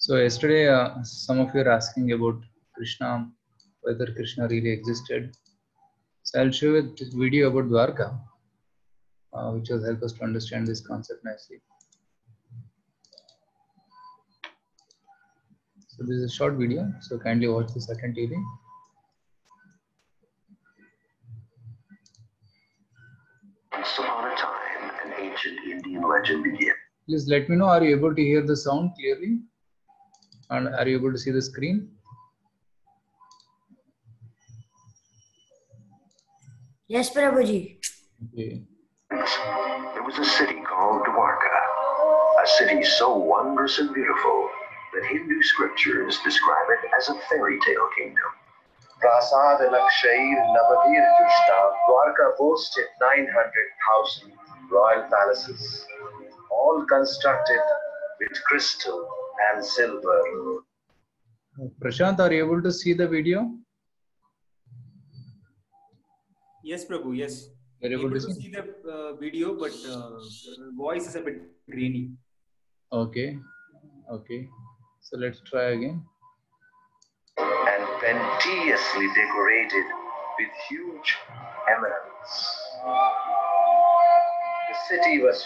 So yesterday, some of you are asking about Krishna, whether Krishna really existed. So I'll show you this video about Dwarka, which will help us to understand this concept nicely. So this is a short video, so kindly watch this attentively. Once upon a time, an ancient Indian legend began. Please let me know, are you able to hear the sound clearly? And are you able to see the screen? Yes, Prabhuji. Okay. There was a city called Dwarka, a city so wondrous and beautiful that Hindu scriptures describe it as a fairy tale kingdom. Prasad Lakshair Navadir Jushta, Dwarka boasted 900,000 royal palaces, all constructed with crystal and silver. Prashant, are you able to see the video? Yes, Prabhu, yes. You're able to see the video, but voice is a bit grainy. Okay. Okay. So let's try again. And plenteously decorated with huge emeralds. The city was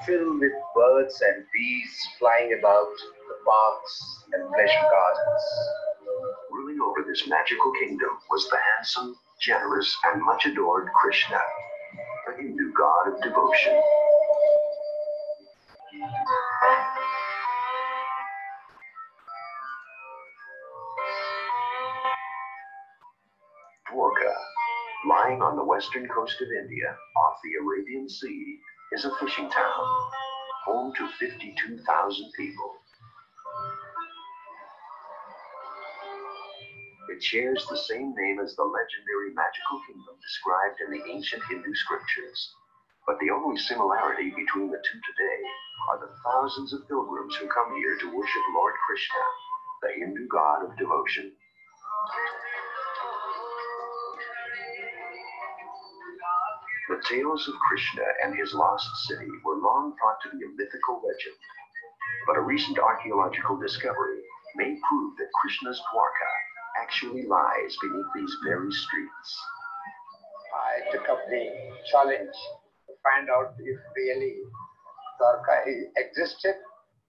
filled with birds and bees flying about the parks and pleasure gardens. Ruling over this magical kingdom was the handsome, generous, and much adored Krishna, the Hindu god of devotion. Dwarka, lying on the western coast of India, off the Arabian Sea, is a fishing town, home to 52,000 people. It shares the same name as the legendary magical kingdom described in the ancient Hindu scriptures. But the only similarity between the two today are the thousands of pilgrims who come here to worship Lord Krishna, the Hindu god of devotion. The tales of Krishna and his lost city were long thought to be a mythical legend. But a recent archaeological discovery may prove that Krishna's Dwarka actually lies beneath these very streets. I took up the challenge to find out if really Dwarka existed.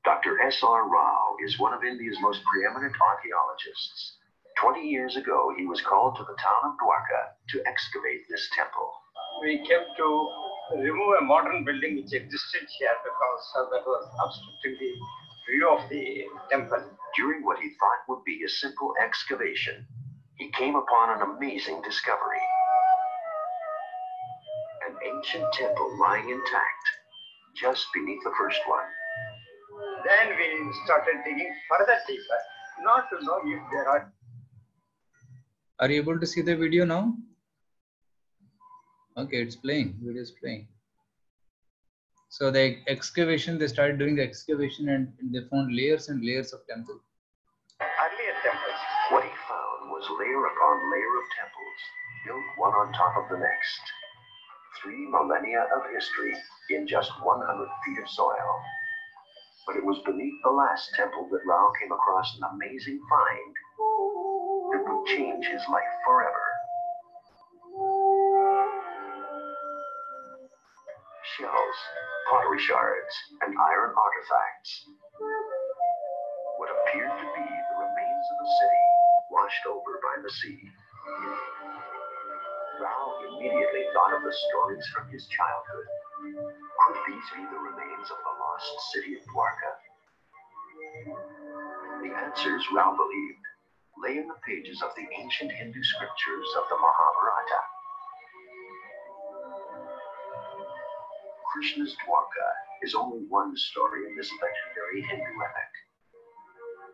Dr. S.R. Rao is one of India's most preeminent archaeologists. 20 years ago, he was called to the town of Dwarka to excavate this temple. We came to remove a modern building which existed here because that was obstructing the view of the temple. During what he thought would be a simple excavation, he came upon an amazing discovery. An ancient temple lying intact, just beneath the first one. Then we started digging further deeper, not to know if there are. Are you able to see the video now? Okay, it's playing. Video is playing. So the excavation, they started doing the excavation and they found layers and layers of temple. Earlier temples. What he found was layer upon layer of temples, built one on top of the next. 3 millennia of history in just 100 feet of soil. But it was beneath the last temple that Rao came across an amazing find that would change his life forever. Shells, pottery shards, and iron artifacts. What appeared to be the remains of a city washed over by the sea. Rao immediately thought of the stories from his childhood. Could these be the remains of the lost city of Dwarka? The answers, Rao believed, lay in the pages of the ancient Hindu scriptures of the Mahabharata. Krishna's Dwarka is only one story in this legendary Hindu epic.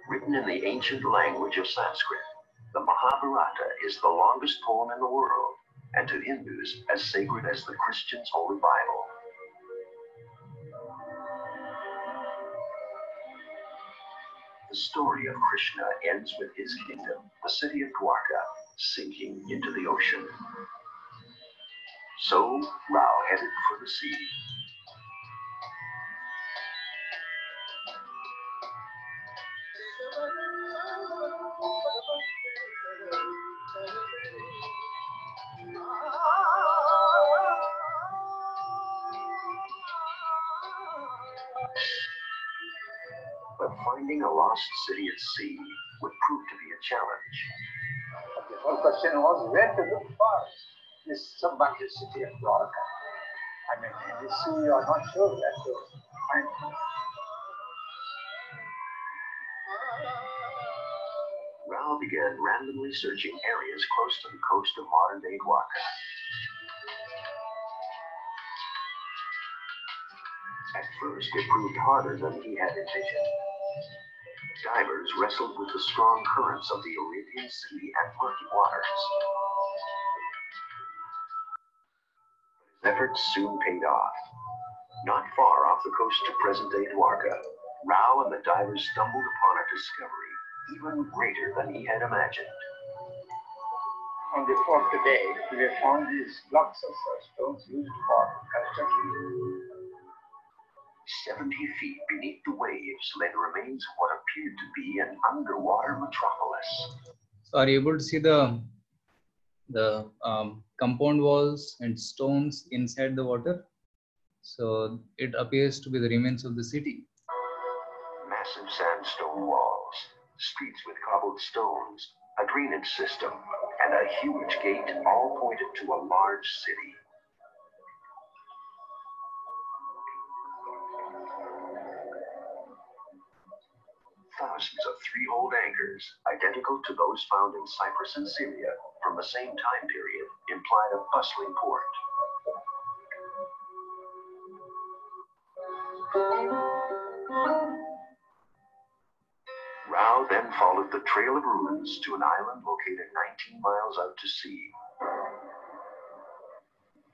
Written in the ancient language of Sanskrit, the Mahabharata is the longest poem in the world, and to Hindus as sacred as the Christians' Holy Bible. The story of Krishna ends with his kingdom, the city of Dwarka, sinking into the ocean. So Rao headed for the sea. But finding a lost city at sea would prove to be a challenge. The whole question was where to look for this submerged city of Dwarka. I mean, in the sea, you are not sure that to find. Rao began randomly searching areas close to the coast of modern-day Dwarka. At first, it proved harder than he had envisioned. Divers wrestled with the strong currents of the Arabian Sea and murky waters. His efforts soon paid off. Not far off the coast of present-day Dwarka, Rao and the divers stumbled upon a discovery even greater than he had imagined. On the fourth day, we found these blocks of stones used for construction. 70 feet beneath the waves lay the remains of what appeared to be an underwater metropolis. So are you able to see the compound walls and stones inside the water? So it appears to be the remains of the city. Massive sandstone walls, streets with cobbled stones, a drainage system, and a huge gate all pointed to a large city. Thousands of three-holed anchors, identical to those found in Cyprus and Syria from the same time period, implied a bustling port. Rao then followed the trail of ruins to an island located 19 miles out to sea.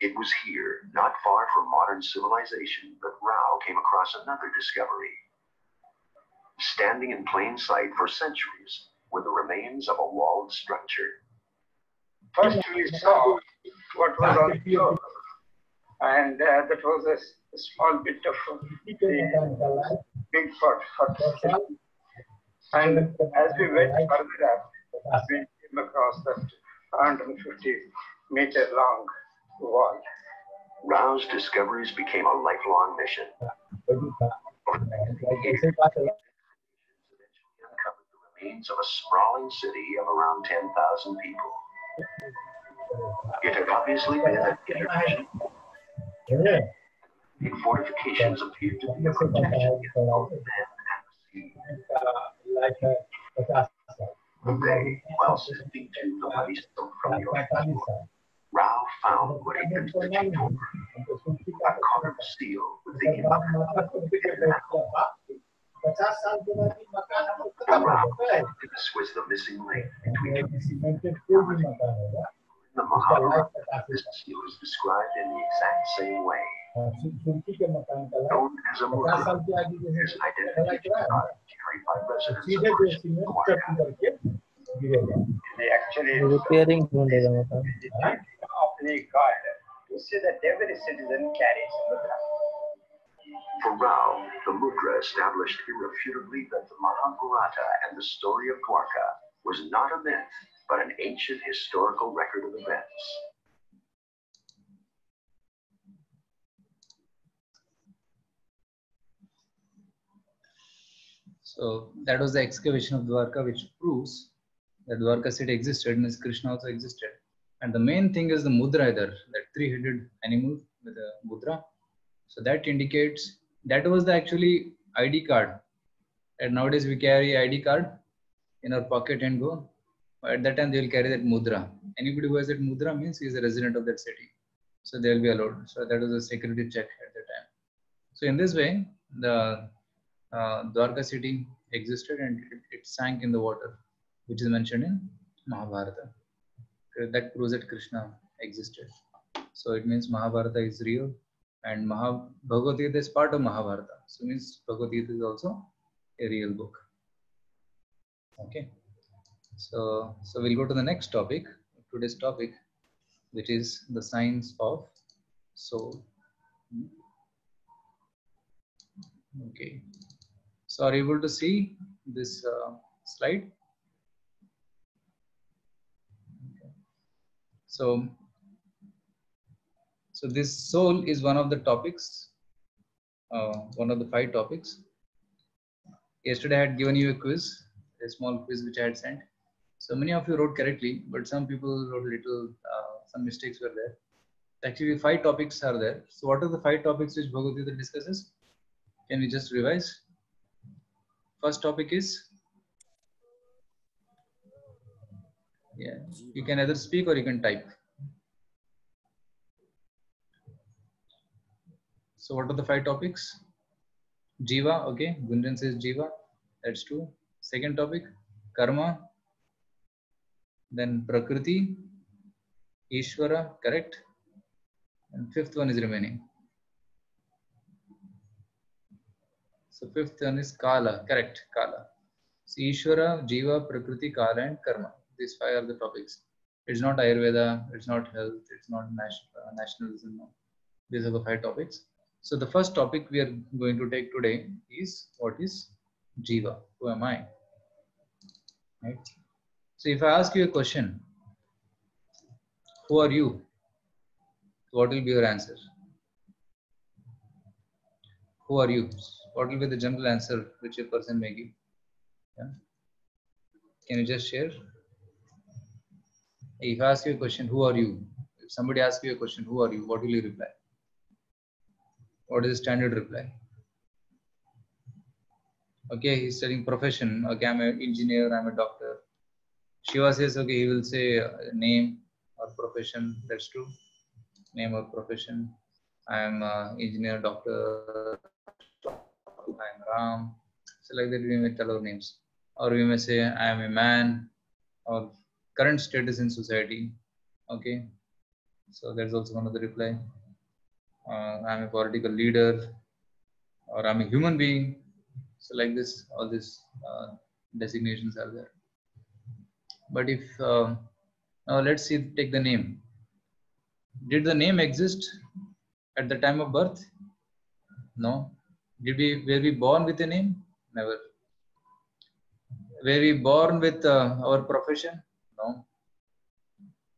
It was here, not far from modern civilization, that Rao came across another discovery. Standing in plain sight for centuries were the remains of a walled structure. First, we saw what was on the shore, and that was a small bit of the big fort. And as we went further up, we came across that 150-meter long wall. Rao's discoveries became a lifelong mission. Uncovered the remains of a sprawling city of around 10,000 people. It had obviously been an intervention. The fortifications appeared to be a protection against both men and the sea. One day, while sifting through the muddy silt from the ocean, Rao found what he'd been searching for: a carved seal with the image of a hidden animal. For Rao, this was the missing link between the Mahabharata. This seal is described in the exact same way. Known as a mudra, his identity card carried by residents of Dwarka. They actually repairing of the guard. You see that every citizen carries a mudra. For Rao, the mudra established irrefutably that the Mahabharata and the story of Dwarka was not a myth, but an ancient historical record of events. So that was the excavation of Dwarka, which proves that Dwarka city existed, means Krishna also existed. And the main thing is the mudra there, that three-headed animal with a mudra. So that indicates that was the actually ID card. And nowadays we carry ID card in our pocket and go. At that time they will carry that mudra. Anybody who has that mudra means he is a resident of that city. So they will be allowed. So that was a security check at the time. So in this way, the Dwarka city existed and it sank in the water, which is mentioned in Mahabharata. That proves that Krishna existed. So it means Mahabharata is real, and Bhagavad Gita is part of Mahabharata. So it means Bhagavad Gita is also a real book. Okay. So we'll go to the next topic, today's topic, which is the science of soul. Okay. So are you able to see this slide. Okay. So this soul is one of the topics, one of the 5 topics. Yesterday I had given you a quiz, a small quiz which I had sent. So many of you wrote correctly, but some people wrote little, some mistakes were there. Actually 5 topics are there. So what are the 5 topics which Bhagavad Gita discusses? Can we just revise? First topic is, yeah, you can either speak or you can type. So what are the 5 topics? Jiva, okay, Gunjan says Jiva, that's 2. Second topic, Karma, then Prakriti, Ishvara, correct. And 5th one is remaining. So 5th one is Kala, correct, Kala. So Ishvara, Jiva, Prakriti, Kala and Karma. These 5 are the topics. It's not Ayurveda, it's not health, it's not nationalism. No. These are the 5 topics. So the first topic we are going to take today is, what is Jiva? Who am I? Right? So if I ask you a question, who are you? What will be your answer? Who are you? What will be the general answer which a person may give? Yeah. Can you just share? If I ask you a question, who are you? If somebody asks you a question, who are you? What will you reply? What is the standard reply? Okay, he's studying profession. Okay, I'm an engineer, I'm a doctor. Shiva says, okay, he will say name or profession. That's true. Name or profession. I'm engineer, doctor, I'm Ram. So like that we may tell our names. Or we may say I am a man, or current status in society. Okay. So that's also one of the reply. I'm a political leader, or I'm a human being. So like this, all these designations are there. But if now let's see, take the name. Did the name exist at the time of birth? No. Were we born with a name? Never. Were we born with our profession? No.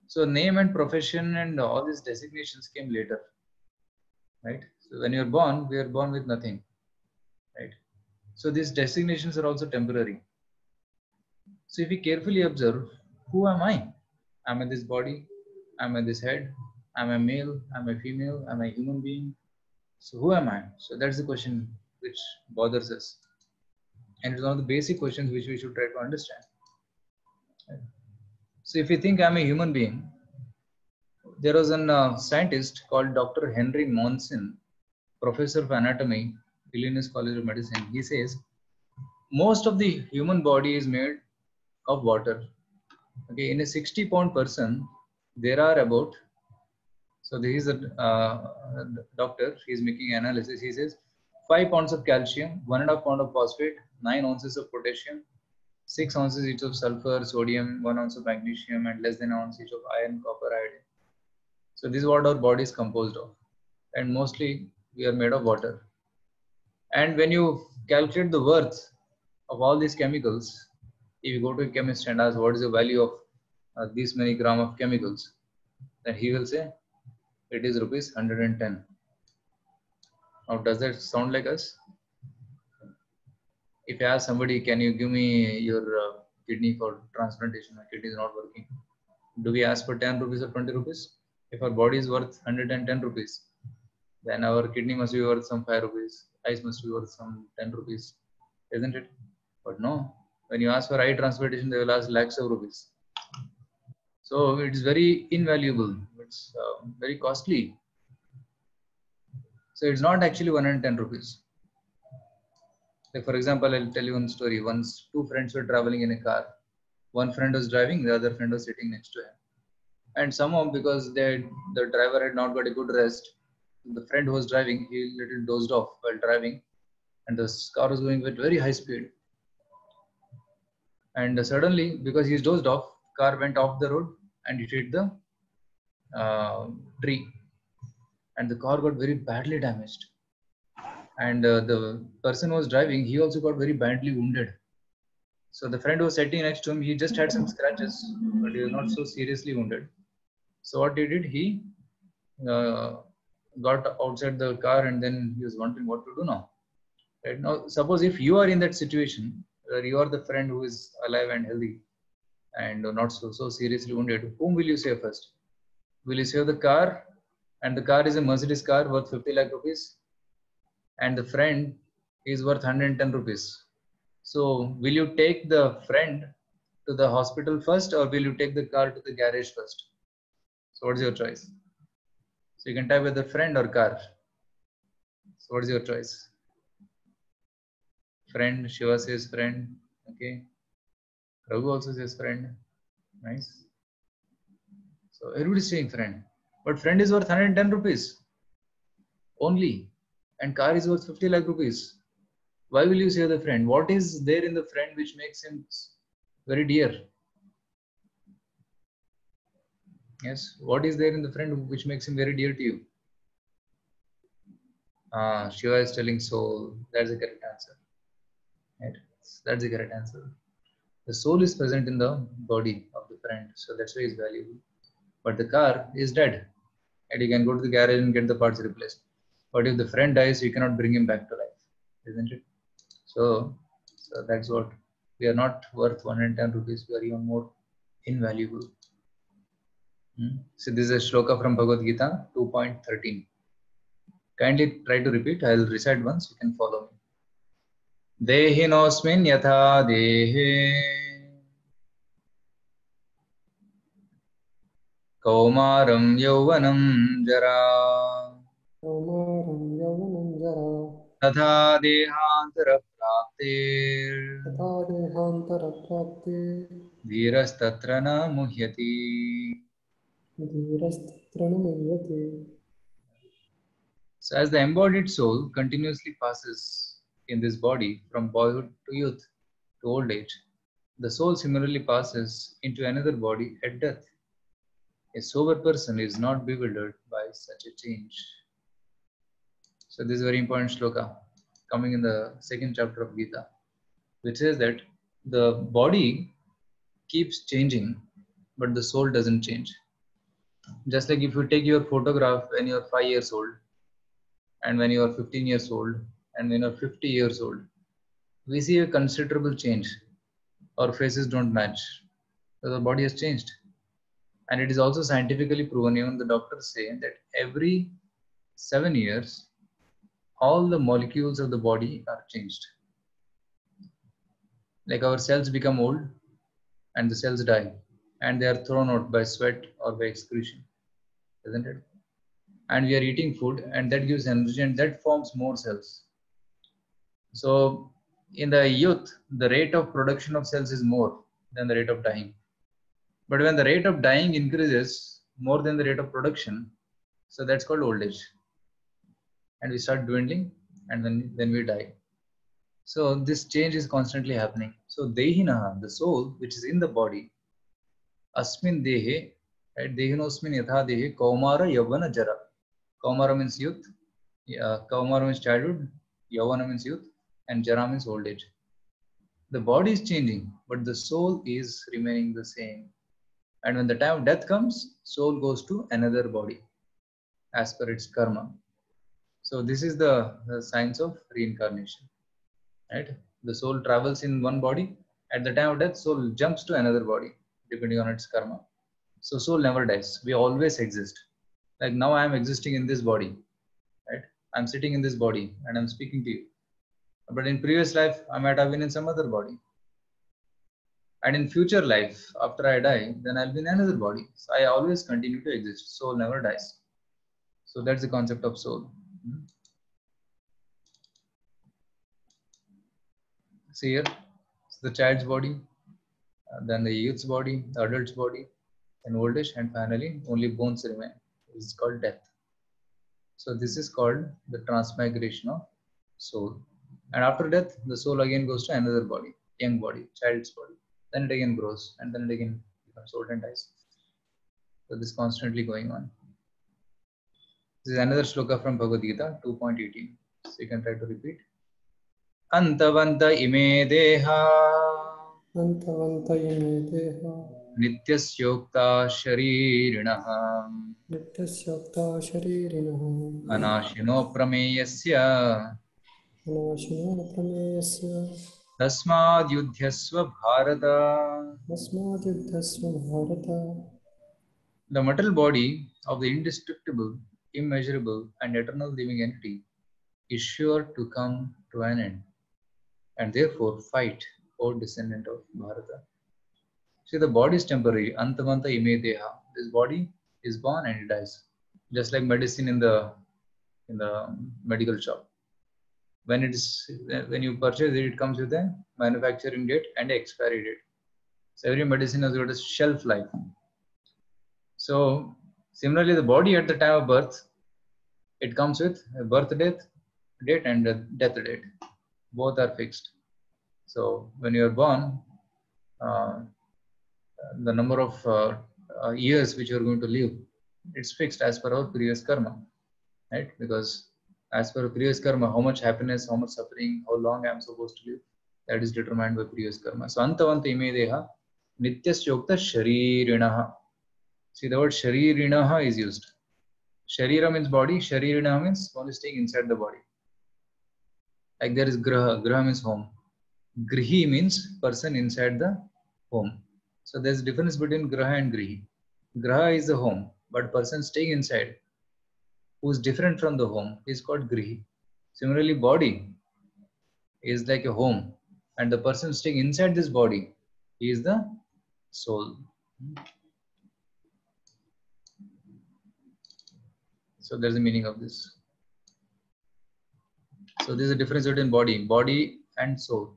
So name and profession and all these designations came later, right? So when you're born, we are born with nothing, right? So these designations are also temporary. So if we carefully observe, who am I? I'm in this body, I'm in this head, I'm a male, I'm a female, I'm a human being. So who am I? So that's the question which bothers us. And it's one of the basic questions which we should try to understand. So if you think I'm a human being, there was a scientist called Dr. Henry Monson, professor of anatomy, Illinois College of Medicine. He says, most of the human body is made of water. Okay, in a 60-pound person, there are about, so this is a doctor, he's making analysis. He says 5 pounds of calcium, 1.5 pound of phosphate, 9 ounces of potassium, 6 ounces each of sulfur, sodium, 1 ounce of magnesium, and less than an ounce each of iron, copper, iodine. So this is what our body is composed of. And mostly we are made of water. And when you calculate the worth of all these chemicals, if you go to a chemist and ask what is the value of this many gram of chemicals, then he will say it is rupees 110. Now does that sound like us? If I ask somebody, can you give me your kidney for transplantation? My kidney is not working. Do we ask for 10 rupees or 20 rupees? If our body is worth 110 rupees, then our kidney must be worth some 5 rupees. Eyes must be worth some 10 rupees, isn't it? But no, when you ask for eye transplantation, they will ask lakhs of rupees. So it is very invaluable. It's very costly. So it's not actually 110 rupees. Like for example, I'll tell you one story. Once 2 friends were traveling in a car. One friend was driving, the other friend was sitting next to him. And somehow, because the driver had not got a good rest, the friend who was driving, he little dozed off while driving, and the car was going with very high speed. And suddenly, because he's dozed off, car went off the road and it hit the tree, and the car got very badly damaged. And the person who was driving, he also got very badly wounded. So the friend who was sitting next to him, he just had some scratches, but he was not so seriously wounded. So what he did, he got outside the car and then he was wondering what to do now. Right now, suppose if you are in that situation where you are the friend who is alive and healthy and not so seriously wounded, whom will you save first? Will you save the car? And the car is a Mercedes car worth 50 lakh rupees, and the friend is worth 110 rupees. So will you take the friend to the hospital first, or will you take the car to the garage first? So what's your choice? So you can type whether friend or car. So what's your choice? Friend, Shiva says friend. Okay. Raghu also says friend. Nice. So everybody is saying friend. But friend is worth 110 rupees only. And car is worth 50 lakh rupees. Why will you save the friend? What is there in the friend which makes him very dear? Yes. What is there in the friend which makes him very dear to you? Shiva is telling soul. That's the correct answer. Right? That's the correct answer. The soul is present in the body of the friend, so that's why it's valuable. But the car is dead, and you can go to the garage and get the parts replaced. But if the friend dies, you cannot bring him back to life, isn't it? So that's what we are not worth 110 rupees. We are even more invaluable. So this is a shloka from Bhagavad Gita 2.13. Kindly try to repeat. I'll recite once. You can follow me. Dehinosmin yatha dehe Kaumaram yauvanam jara तथा देहांतर प्राप्तेर धीरस्तत्र न मुह्यति. So as the embodied soul continuously passes in this body from boyhood to youth to old age, the soul similarly passes into another body at death. A sober person is not bewildered by such a change. So this is a very important shloka coming in the second chapter of Gita, which says that the body keeps changing, but the soul doesn't change. Just like if you take your photograph when you are 5 years old, and when you are 15 years old, and when you are 50 years old, we see a considerable change. Our faces don't match. So the body has changed. And it is also scientifically proven, even the doctors say that every 7 years, all the molecules of the body are changed. Like our cells become old and the cells die, and they are thrown out by sweat or by excretion, isn't it? And we are eating food, and that gives energy, and that forms more cells. So in the youth, the rate of production of cells is more than the rate of dying. But when the rate of dying increases more than the rate of production, so that's called old age. And we start dwindling, and then we die. So this change is constantly happening. So Dehinaha, the soul which is in the body, Asmin Dehe, right? Dehinosmin Yatha Dehe, Kaumara Yavana Jara. Kaumara means youth, Kaumara means childhood, Yavana means youth, and Jara means old age. The body is changing, but the soul is remaining the same. And when the time of death comes, soul goes to another body as per its karma. So this is the science of reincarnation. Right? The soul travels in one body. At the time of death, soul jumps to another body depending on its karma. So soul never dies. We always exist. Like now I am existing in this body. Right? I'm sitting in this body and I'm speaking to you. But in previous life, I might have been in some other body. And in future life, after I die, then I'll be in another body. So I always continue to exist. Soul never dies. So that's the concept of soul. See here, it's the child's body, then the youth's body, the adult's body, then old age, and finally only bones remain. It's called death. So this is called the transmigration of soul. And after death, the soul again goes to another body, young body, child's body. Then it again grows, and then it again becomes old and dies. So this is constantly going on. This is another shloka from Bhagavad Gita 2.18. So you can try to repeat. Antavanta ime deha Antavanta ime deha Nityasyokta sharirinaha Nityasyokta sharirinaha Anashino prameyasya Anashino prameyasya Tasmad yudhyasva bharata. Tasmadyudhasva bharata. The material body of the indestructible, immeasurable, and eternal living entity is sure to come to an end, and therefore fight, O descendant of Bharata. See, the body is temporary. Antamanta ime deha. This body is born and it dies, just like medicine in the medical shop. When you purchase it, it comes with a manufacturing date and expiry date. So every medicine has got a shelf life. So similarly, the body at the time of birth, it comes with a birth date and a death date. Both are fixed. So when you are born, the number of years which you are going to live, it's fixed as per our previous karma, right? Because as per previous karma, how much happiness, how much suffering, how long I am supposed to live, that is determined by previous karma. So antavanta ime deha nityasyokta sharirinaha. See, the word sharirinaha is used. Sharira means body, sharirinaha means one is staying inside the body. Like there is graha, graha means home. Grihi means person inside the home. So there's a difference between graha and grihi. Graha is the home, but person staying inside, who is different from the home, is called grihi. Similarly, body is like a home, and the person staying inside this body is the soul. So there's a meaning of this. So there's a difference between body and soul.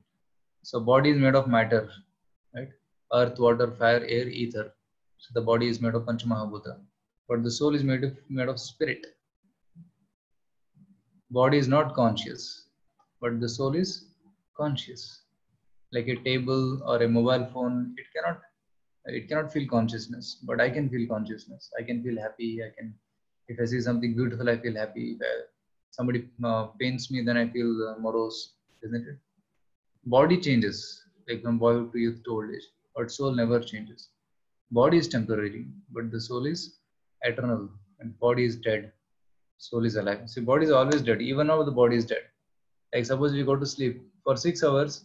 So body is made of matter, right? Earth, water, fire, air, ether. So the body is made of Panchamahabhuta, but the soul is made of spirit. Body is not conscious, but the soul is conscious. Like a table or a mobile phone, it cannot feel consciousness, but I can feel consciousness. I can feel happy. If I see something beautiful, I feel happy. If somebody pains me, then I feel morose, isn't it? Body changes, like from boyhood to youth to old age, but soul never changes. Body is temporary, but the soul is eternal, and body is dead, soul is alive. See, body is always dead. Even now, the body is dead. Like suppose we go to sleep for 6 hours,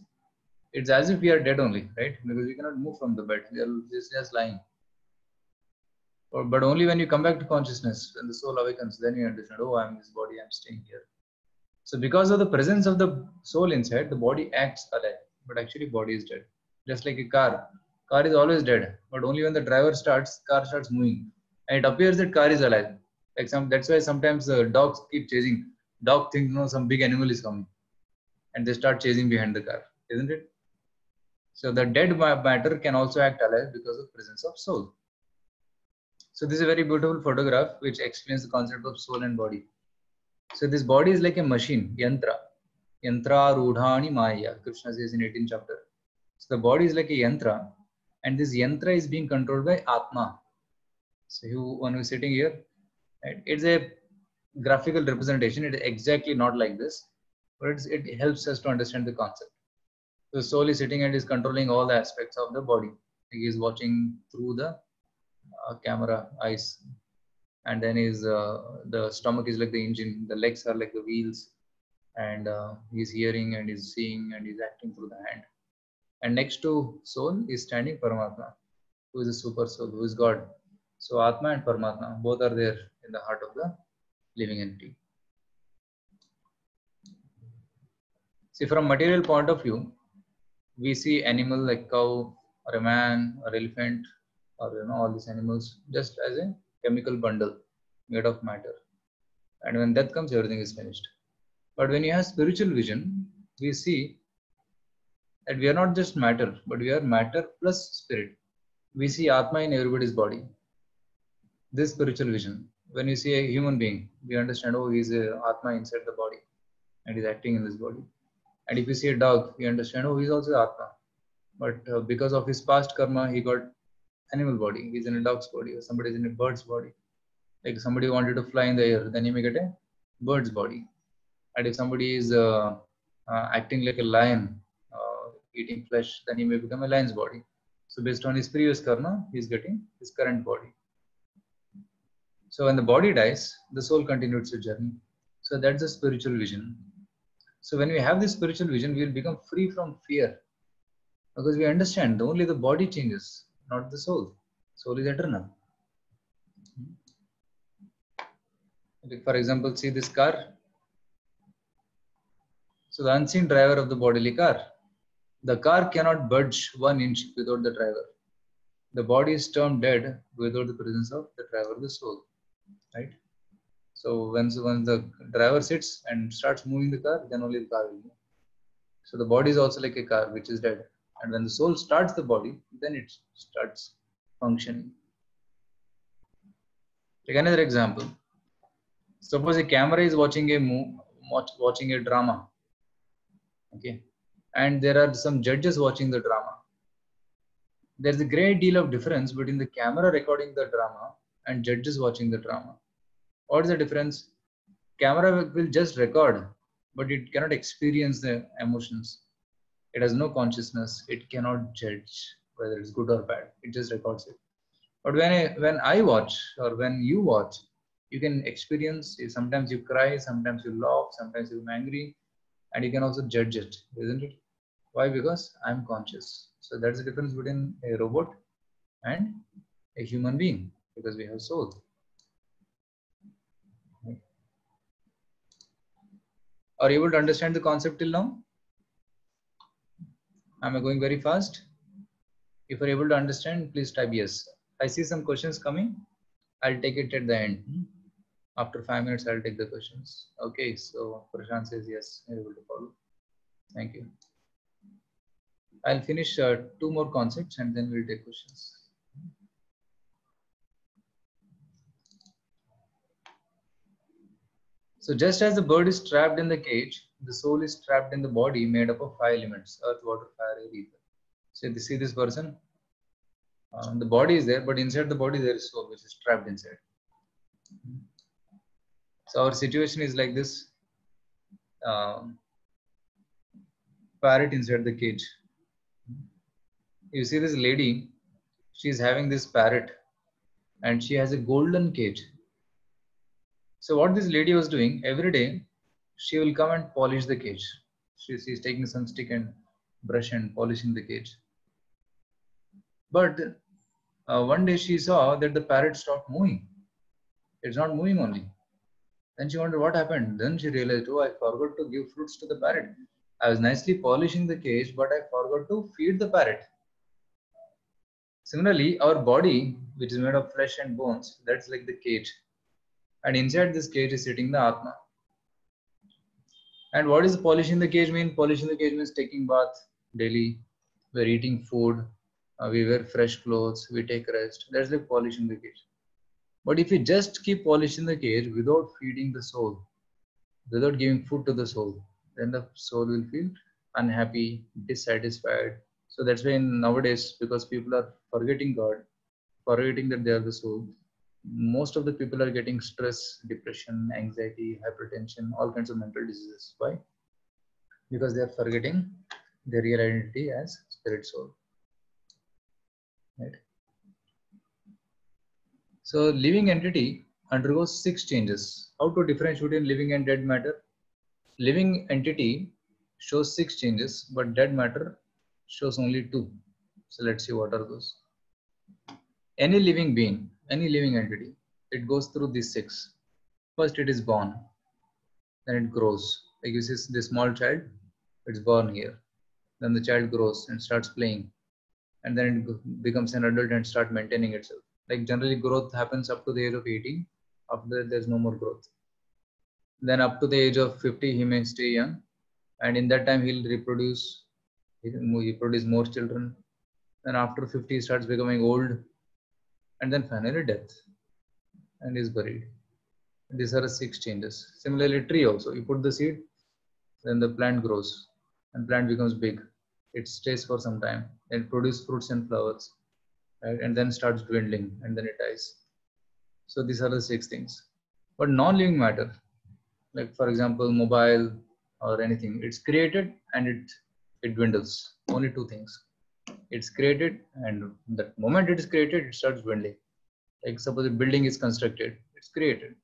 it's as if we are dead only, right? Because we cannot move from the bed. We are just lying. But only when you come back to consciousness, when the soul awakens, then you understand, oh, I'm this body, I'm staying here. So because of the presence of the soul inside, the body acts alive, but actually body is dead. Just like a car. Car is always dead, but only when the driver starts, car starts moving. And it appears that car is alive. Like that's why sometimes dogs keep chasing. Dog think, some big animal is coming. And they start chasing behind the car, isn't it? So the dead matter can also act alive because of presence of soul. So this is a very beautiful photograph which explains the concept of soul and body. So this body is like a machine, yantra. Yantra rudhani maya, Krishna says in 18th chapter. So the body is like a yantra, and this yantra is being controlled by Atma. So one who is sitting here, right? It's a graphical representation. It is exactly not like this, but it helps us to understand the concept. So the soul is sitting and is controlling all the aspects of the body. He is watching through the camera eyes, and then the stomach is like the engine, the legs are like the wheels, and he's hearing and he's seeing and he's acting through the hand. And next to soul is standing Paramatma, who is the super soul, who is God. So Atma and Paramatma both are there in the heart of the living entity. See, from material point of view, we see animal like cow or a man or elephant or all these animals just as a chemical bundle made of matter. And when death comes, everything is finished. But when you have spiritual vision, we see that we are not just matter, but we are matter plus spirit. We see Atma in everybody's body. This spiritual vision. When you see a human being, we understand, oh, he's a Atma inside the body and he's acting in this body. And if you see a dog, we understand, oh, he's also Atma. But because of his past karma, he got animal body. He's in a dog's body, or somebody is in a bird's body. Like somebody wanted to fly in the air, then he may get a bird's body. And if somebody is acting like a lion, eating flesh, then he may become a lion's body. So based on his previous karma, he is getting his current body. So when the body dies, the soul continues its journey. So that's the spiritual vision. So when we have this spiritual vision, we will become free from fear, because we understand only the body changes, not the soul. Soul is eternal. For example, see this car. So the unseen driver of the bodily car. The car cannot budge 1 inch without the driver. The body is termed dead without the presence of the driver, the soul. Right? So when the driver sits and starts moving the car, then only the car will move. So the body is also like a car which is dead. And when the soul starts the body, then it starts functioning. Take another example. Suppose a camera is watching a drama. Okay. And there are some judges watching the drama. There's a great deal of difference between the camera recording the drama and judges watching the drama. What is the difference? Camera will just record, but it cannot experience the emotions. It has no consciousness. It cannot judge whether it's good or bad. It just records it. But when I watch, or when you watch, you can experience. Sometimes you cry, sometimes you laugh, sometimes you're angry, and you can also judge it, isn't it? Why? Because I'm conscious. So that's the difference between a robot and a human being, because we have soul. Are you able to understand the concept till now? Am I going very fast? If you're able to understand, please type yes. I see some questions coming. I'll take it at the end. After 5 minutes, I'll take the questions. Okay, so Prashant says yes, you're able to follow. Thank you. I'll finish 2 more concepts and then we'll take questions. So just as the bird is trapped in the cage, the soul is trapped in the body made up of 5 elements: earth, water, fire, air, ether. So see this person? The body is there, but inside the body there is soul which is trapped inside. So our situation is like this. Parrot inside the cage. You see this lady, she is having this parrot and she has a golden cage. So what this lady was doing, every day she will come and polish the cage. She's taking some stick and brush and polishing the cage. But one day she saw that the parrot stopped moving. It's not moving only. Then she wondered what happened. Then she realized, oh, I forgot to give fruits to the parrot. I was nicely polishing the cage, but I forgot to feed the parrot. Similarly, our body, which is made of flesh and bones, that's like the cage. And inside this cage is sitting the Atma. And what does polishing the cage mean? Polishing the cage means taking bath daily. We're eating food. We wear fresh clothes. We take rest. That's like polishing the cage. But if you just keep polishing the cage without feeding the soul, without giving food to the soul, then the soul will feel unhappy, dissatisfied. So that's why nowadays, because people are forgetting God, forgetting that they are the soul, most of the people are getting stress, depression, anxiety, hypertension, all kinds of mental diseases. Why? Because they are forgetting their real identity as spirit soul. Right? So living entity undergoes 6 changes. How to differentiate between living and dead matter? Living entity shows 6 changes, but dead matter shows only 2. So let's see what are those. Any living being, any living entity, it goes through these 6. First it is born, then it grows. Like you see this small child, it's born here. Then the child grows and starts playing. And then it becomes an adult and starts maintaining itself. Like generally growth happens up to the age of 18. After that there's no more growth. Then up to the age of 50 he may stay young. And in that time he'll reproduce, he produce more children. Then after 50 he starts becoming old. And then finally death. And is buried. These are the 6 changes. Similarly tree also. You put the seed, then the plant grows. And plant becomes big. It stays for some time. It produces fruits and flowers. Right? And then starts dwindling and then it dies. So these are the 6 things. But non-living matter, like for example mobile or anything, it's created and it it dwindles. Only two things. It's created, and the moment it is created, it starts dwindling. Like suppose a building is constructed, it's created.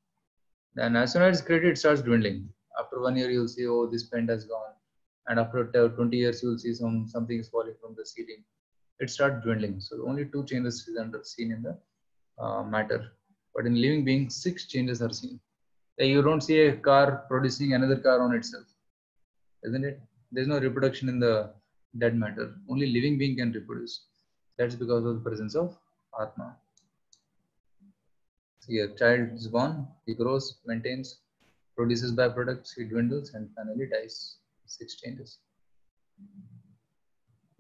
Then as soon as it's created, it starts dwindling. After 1 year, you'll see, oh, this paint has gone. And after 20 years, you'll see something is falling from the ceiling. It starts dwindling. So only two changes is seen in the matter. But in living beings, 6 changes are seen. Like you don't see a car producing another car on itself, isn't it? There's no reproduction in the dead matter. Only living being can reproduce. That's because of the presence of Atma. So here, child is born, he grows, maintains, produces byproducts, he dwindles, and finally dies. 6 changes.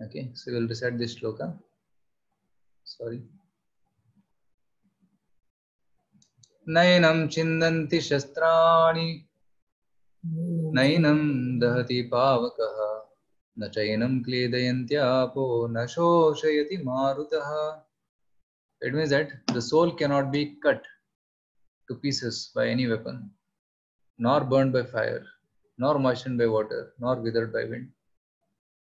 Okay, so we'll recite this shloka. Sorry. Nainam chindanti shastrani, nainam dahati pavakaha, na chainam kledayantyapo, na shoshayati marutaha. It means that the soul cannot be cut to pieces by any weapon, nor burned by fire, nor moistened by water, nor withered by wind.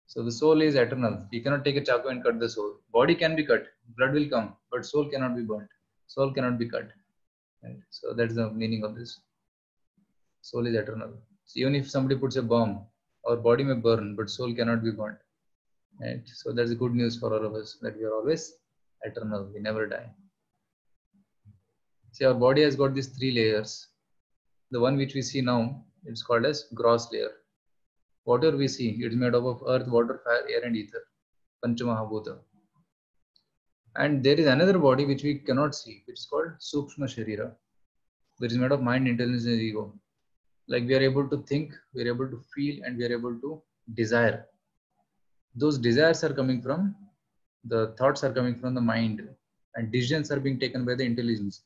So the soul is eternal. You cannot take a chaku and cut the soul. Body can be cut, blood will come, but soul cannot be burnt. Soul cannot be cut. Right? So that's the meaning of this. Soul is eternal. So even if somebody puts a bomb, our body may burn, but soul cannot be burnt. Right? So that's good news for all of us, that we are always eternal. We never die. See, our body has got these 3 layers. The one which we see now, it's called as gross layer. Whatever we see, it's made up of earth, water, fire, air, and ether. Panchamahabhuta. And there is another body which we cannot see, which is called Sukshma Sharira, which is made of mind, intelligence, and ego. Like we are able to think, we are able to feel, and we are able to desire. Those desires are coming from, the thoughts are coming from the mind, and decisions are being taken by the intelligence.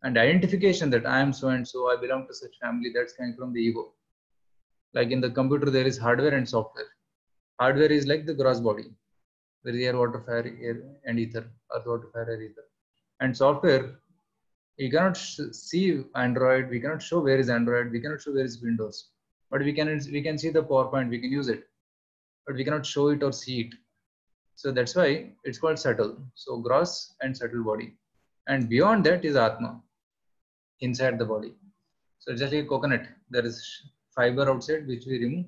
And identification that I am so and so, I belong to such family, that's coming from the ego. Like in the computer, there is hardware and software. Hardware is like the gross body, where is air, water, fire, air, and ether, earth, water, fire, air, ether. And software, you cannot see Android, we cannot show where is Android, we cannot show where is Windows. But we can see the PowerPoint, we can use it, but we cannot show it or see it. So that's why it's called subtle. So gross and subtle body. And beyond that is Atma, inside the body. So just like a coconut, there is fiber outside which we remove.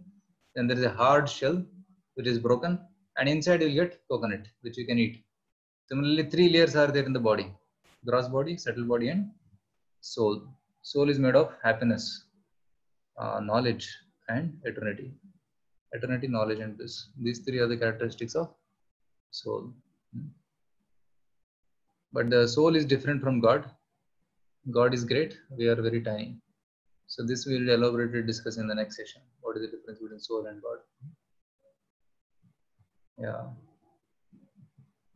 Then there is a hard shell which is broken, and inside you get coconut which you can eat. Similarly, 3 layers are there in the body: gross body, subtle body, and soul. Soul is made of happiness, knowledge, and eternity. Eternity, knowledge, and bliss. These 3 are the characteristics of soul. But the soul is different from God. God is great, we are very tiny. So this we will elaborately discuss in the next session. What is the difference between soul and God? Yeah.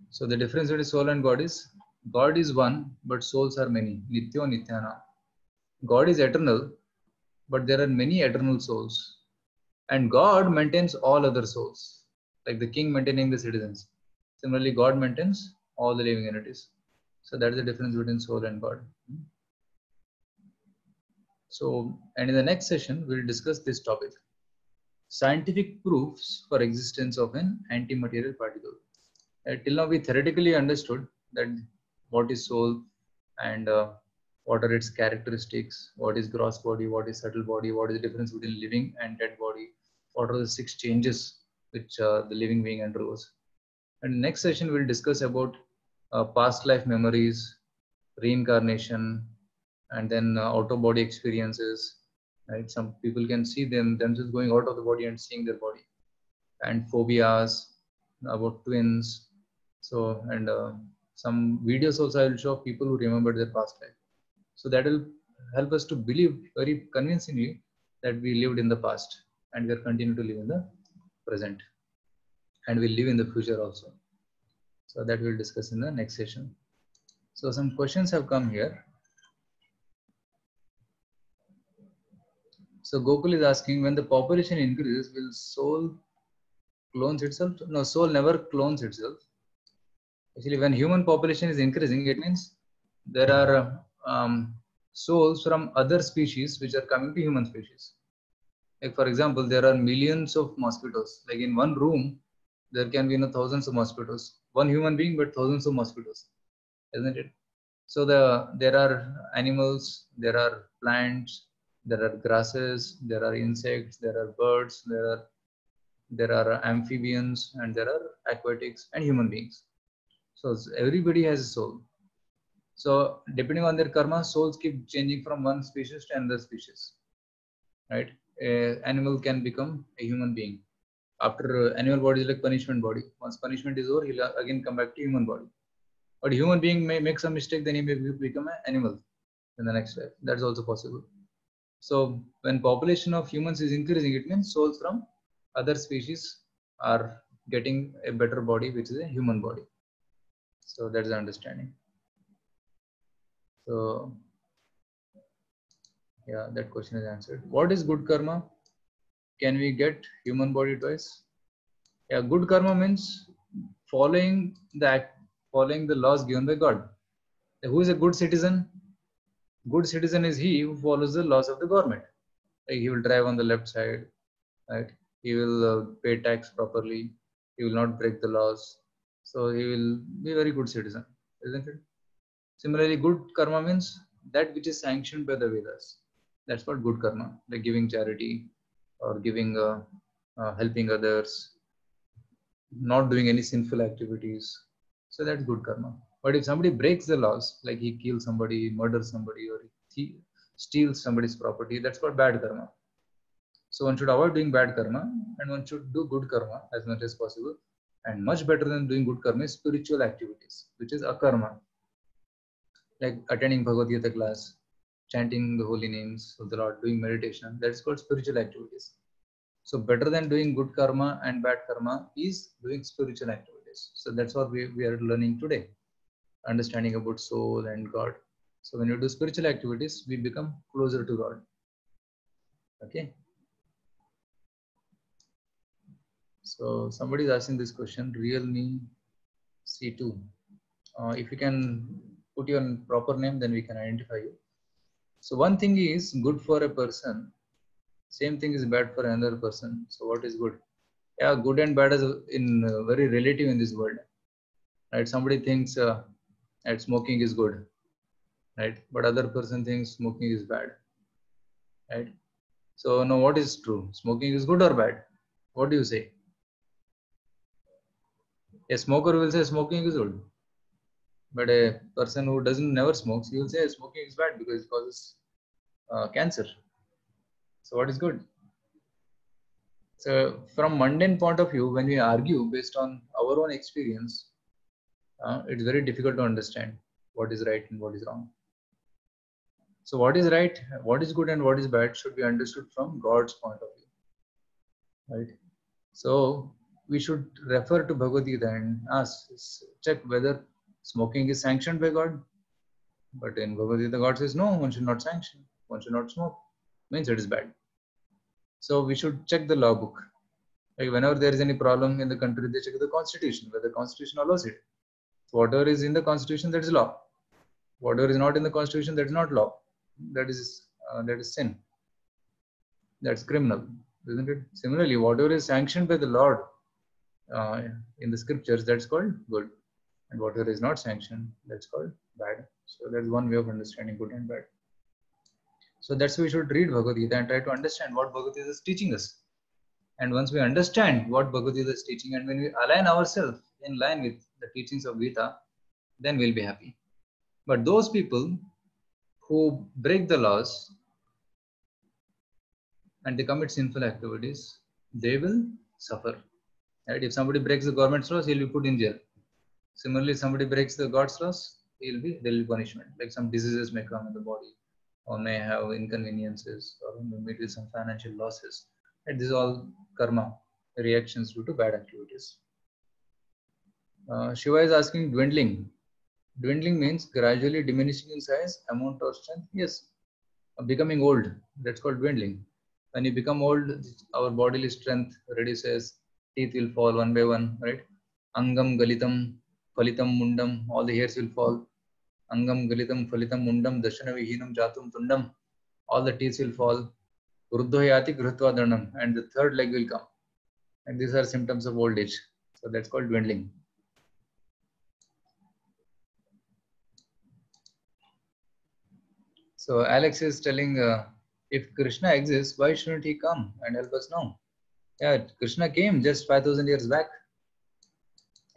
So the difference between soul and God is one, but souls are many. Nityo Nityana. God is eternal, but there are many eternal souls. And God maintains all other souls, like the king maintaining the citizens. Similarly, God maintains all the living entities. So that is the difference between soul and God. So, and in the next session, we'll discuss this topic: scientific proofs for existence of an antimaterial particle. Till now, we theoretically understood that what is soul and what are its characteristics, what is gross body, what is subtle body, what is the difference between living and dead body, what are the 6 changes which the living being undergoes. And next session, we'll discuss about past life memories, reincarnation, and then out-of-body experiences. Right? Some people can see themselves going out of the body and seeing their body, and phobias, about twins. So, and some videos also I will show people who remember their past life. So that will help us to believe very convincingly that we lived in the past and we are continuing to live in the present, and we live in the future also. So that we'll discuss in the next session. So some questions have come here. So Gokul is asking, when the population increases, will soul clones itself? No, soul never clones itself. Actually, when human population is increasing, it means there are souls from other species which are coming to human species. Like for example, there are millions of mosquitoes. Like in one room, there can be thousands of mosquitoes. One human being, but thousands of mosquitoes, isn't it? So there are animals, there are plants, there are grasses, there are insects, there are birds, there are amphibians, and there are aquatics and human beings. So everybody has a soul. So depending on their karma, souls keep changing from one species to another species, right? An animal can become a human being. After animal body is like punishment body. Once punishment is over, he'll again come back to human body. But human being may make some mistake, then he may become an animal in the next life. That's also possible. So when population of humans is increasing, it means souls from other species are getting a better body, which is a human body. So that's the understanding. So yeah, that question is answered. What is good karma? Can we get human body twice? Yeah, good karma means following the laws given by God. Who is a good citizen? Good citizen is he who follows the laws of the government. Like he will drive on the left side, right? He will pay tax properly. He will not break the laws. So he will be a very good citizen, isn't it? Similarly, good karma means that which is sanctioned by the Vedas. That's what good karma, like giving charity or giving, helping others, not doing any sinful activities. So that's good karma. But if somebody breaks the laws, like he kills somebody, murders somebody, or he steals somebody's property, that's called bad karma. So one should avoid doing bad karma and one should do good karma as much as possible. And much better than doing good karma is spiritual activities, which is akarma. Like attending Bhagavad Gita class, chanting the holy names of the Lord, doing meditation, that's called spiritual activities. So better than doing good karma and bad karma is doing spiritual activities. So that's what we are learning today, understanding about soul and God. So when you do spiritual activities, we become closer to God. Okay. So somebody is asking this question, Realme C2. If you can put your proper name, then we can identify you. So one thing is good for a person, same thing is bad for another person. So what is good? Yeah, good and bad is very relative in this world, right? Somebody thinks that smoking is good, right? But other person thinks smoking is bad, right? So now what is true? Smoking is good or bad? What do you say? A smoker will say smoking is good, but a person who never smokes, he will say smoking is bad because it causes cancer. So what is good? So from mundane point of view, when we argue based on our own experience, it's very difficult to understand what is right and what is wrong. So what is right, what is good and what is bad should be understood from God's point of view, right? So we should refer to Bhagavad Gita and check whether smoking is sanctioned by God. But in Bhagavad Gita, God says, no, one should not sanction, one should not smoke, means it is bad. So we should check the law book. Like whenever there is any problem in the country, they check the constitution, whether the constitution allows it. So whatever is in the constitution, that is law. Whatever is not in the constitution, that is not law. That is sin. That's criminal, isn't it? Similarly, whatever is sanctioned by the Lord in the scriptures, that's called good. And whatever is not sanctioned, that's called bad. So that's one way of understanding good and bad. So that's why we should read Bhagavad Gita and try to understand what Bhagavad Gita is teaching us. And once we understand what Bhagavad Gita is teaching, and when we align ourselves in line with the teachings of Gita, then we'll be happy. But those people who break the laws and they commit sinful activities, they will suffer. Right? If somebody breaks the government's laws, he'll be put in jail. Similarly, if somebody breaks the God's laws, there will be punishment. Like some diseases may come in the body, or may have inconveniences, or may meet with some financial losses. Right? This is all karma, reactions due to bad activities. Shiva is asking dwindling. Dwindling means gradually diminishing in size, amount or strength. Yes, becoming old. That's called dwindling. When you become old, our bodily strength reduces. Teeth will fall one by one, right? Angam galitam, phalitam mundam. All the hairs will fall. Angam galitam, phalitam mundam, dashana vihinam jatum tundam. All the teeth will fall. Vruddho yati grutva dhanam, and the third leg will come. And these are symptoms of old age. So that's called dwindling. So Alex is telling, if Krishna exists, why shouldn't he come and help us now? Yeah, Krishna came just 5,000 years back.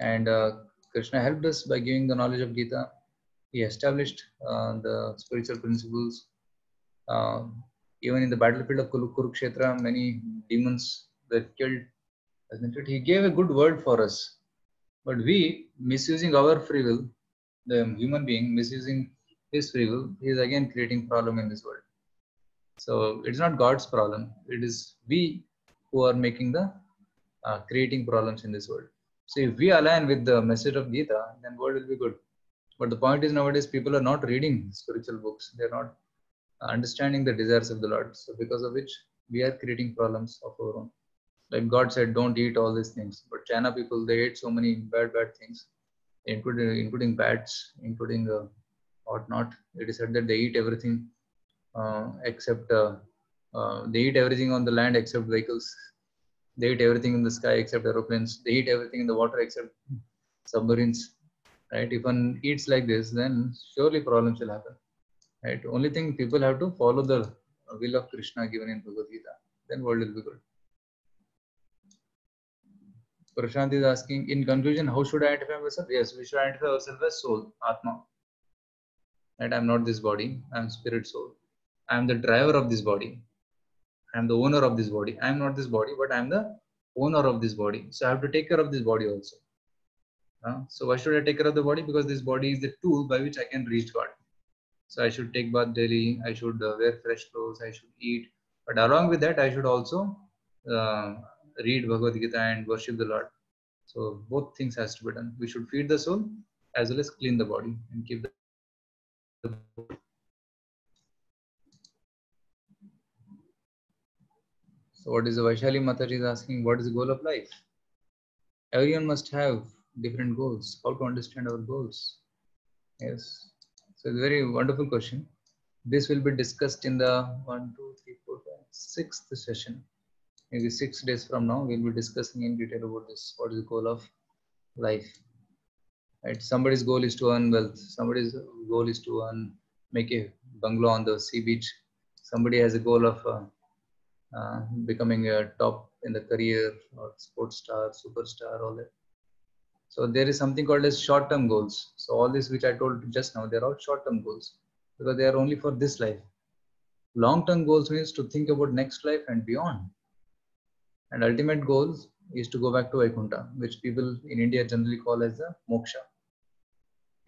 And Krishna helped us by giving the knowledge of Gita. He established the spiritual principles. Even in the battlefield of Kurukshetra, many demons were killed. Isn't it? He gave a good word for us. But we, misusing our free will, the human being misusing his free will, he is again creating problem in this world. So it's not God's problem. It is we who are making the creating problems in this world. So if we align with the message of Gita, then world will be good. But the point is nowadays people are not reading spiritual books. They are not understanding the desires of the Lord. So because of which we are creating problems of our own. Like God said, don't eat all these things. But China people, they ate so many bad things, including bats, including whatnot. It is said that they eat everything except they eat everything on the land except vehicles. They eat everything in the sky except aeroplanes. They eat everything in the water except submarines. Right? If one eats like this, then surely problems will happen. Right? Only thing, people have to follow the will of Krishna given in Bhagavad Gita. Then world will be good. Prashant is asking, in conclusion, how should I identify myself? Yes, we should identify ourselves as soul, Atma. Right? I'm not this body. I'm spirit soul. I'm the driver of this body. I'm the owner of this body. I'm not this body, but I'm the owner of this body. So I have to take care of this body also. So why should I take care of the body? Because this body is the tool by which I can reach God. So I should take bath daily. I should wear fresh clothes. I should eat. But along with that, I should also read Bhagavad Gita and worship the Lord. So both things has to be done. We should feed the soul as well as clean the body and keep the. So what is the Vaishali Mataji is asking? What is the goal of life? Everyone must have different goals. How to understand our goals? Yes. So it's a very wonderful question. This will be discussed in the 6th session. Maybe 6 days from now, we'll be discussing in detail about this. What is the goal of life? Right? Somebody's goal is to earn wealth. Somebody's goal is to make a bungalow on the sea beach. Somebody has a goal of becoming a top in the career or sports star, superstar, all that. So there is something called as short-term goals. So all this which I told just now, they're all short-term goals because they are only for this life. Long-term goals means to think about next life and beyond. And ultimate goals is to go back to Vaikuntha, which people in India generally call as the moksha.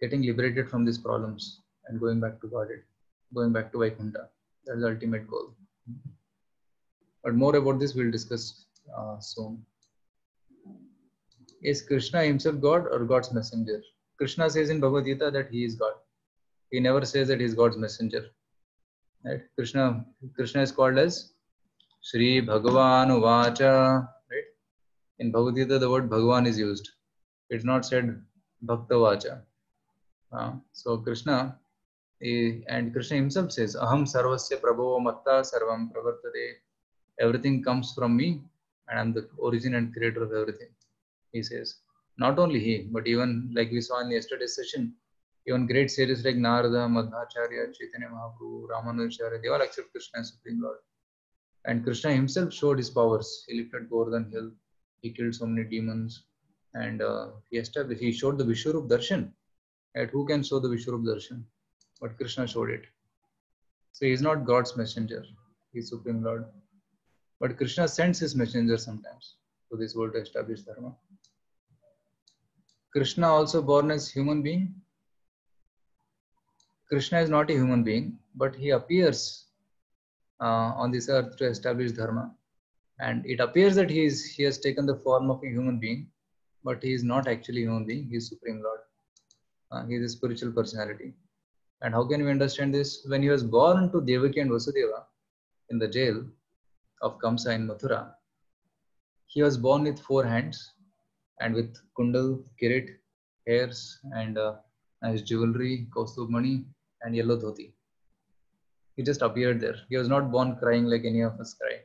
Getting liberated from these problems and going back to Godhead, going back to Vaikuntha. That's the ultimate goal. But more about this we'll discuss soon. Is Krishna himself God or God's messenger? Krishna says in Bhagavad Gita that he is God. He never says that he is God's messenger. Right? Krishna is called as Shri Bhagavan Vacha. Right? In Bhagavad Gita, the word Bhagavan is used. It's not said Bhakta Vacha. So Krishna, and Krishna himself says, Aham Sarvasya Prabhava Matta Sarvam Pravartate. Everything comes from me and I'm the origin and creator of everything. He says. Not only he, but even like we saw in yesterday's session, even great sages like Narada, Madhacharya, Chaitanya Mahaprabhu, Ramanujacharya, they all accept Krishna as Supreme Lord. And Krishna himself showed his powers. He lifted Govardhan Hill, he killed so many demons, and he showed the Vishwarup Darshan. Right? Who can show the Vishwarup Darshan? But Krishna showed it. So he is not God's messenger, he is Supreme Lord. But Krishna sends his messenger sometimes to this world to establish Dharma. Krishna also born as human being. Krishna is not a human being, but he appears on this earth to establish Dharma. And it appears that he has taken the form of a human being, but he is not actually a human being, he is Supreme Lord. He is a spiritual personality. And how can we understand this? When he was born to Devaki and Vasudeva in the jail of Kamsa in Mathura, he was born with 4 hands and with kundal, kirit, hairs, and his jewelry, kaustubh mani, and yellow dhoti. He just appeared there. He was not born crying like any of us cry.